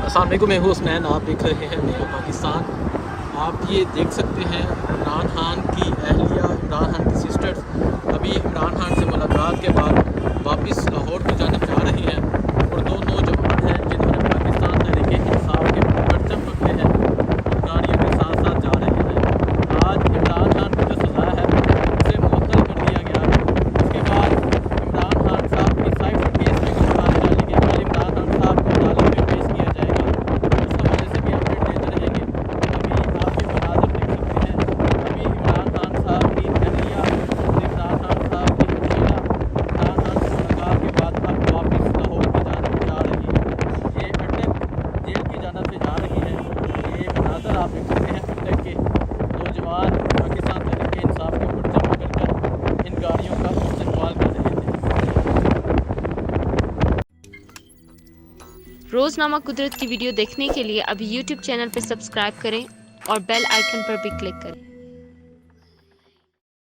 अस्सलाम वालेकुम, मैं हूँ उसमैन, आप देख रहे हैं मेरा पाकिस्तान। आप ये देख सकते हैं इमरान खान की अहलिया, इमरान खान की सिस्टर्स अभी इमरान खान से मुलाकात के बाद वापस लाहौर की जानिब जा रही हैं और दो नौजवान हैं जिन्होंने पाकिस्तान तहरीक इंसाफ के परचम पकड़े हैं, गाड़ियों के साथ साथ जा रहे हैं। आज इमरान खान की जो सज़ा है उसे मुअत्तल कर दिया गया है। उसके बाद इमरान खान साहब की साइबर केस में गिरफ्तारी डाली गई। कल इमरान खान साहब को अदालत में पेश किया जाएगा। इस हवाले से भी अपडेट देते रहेंगे। अभी आप ये मनाज़र देख सकते हैं, अभी इमरान खान साहब की अहलिया, इमरान खान साहब की मुशीला इमरान खान से मुलाकात के बाद अब वापस लाहौर की जानब जा रही है। ये अटक जेल की जानब से जा रही है। ये मनाज़र आप देख सकते हैं, अटक के नौजवान पाकिस्तान तहरीक इंसाफ के परचम पकड़कर इन गाड़ियों का इस्तेमाल कर रहे थे। रोज़नामा कुदरत की वीडियो देखने के लिए अभी YouTube चैनल पर सब्सक्राइब करें और बेल आइकन पर भी क्लिक करें।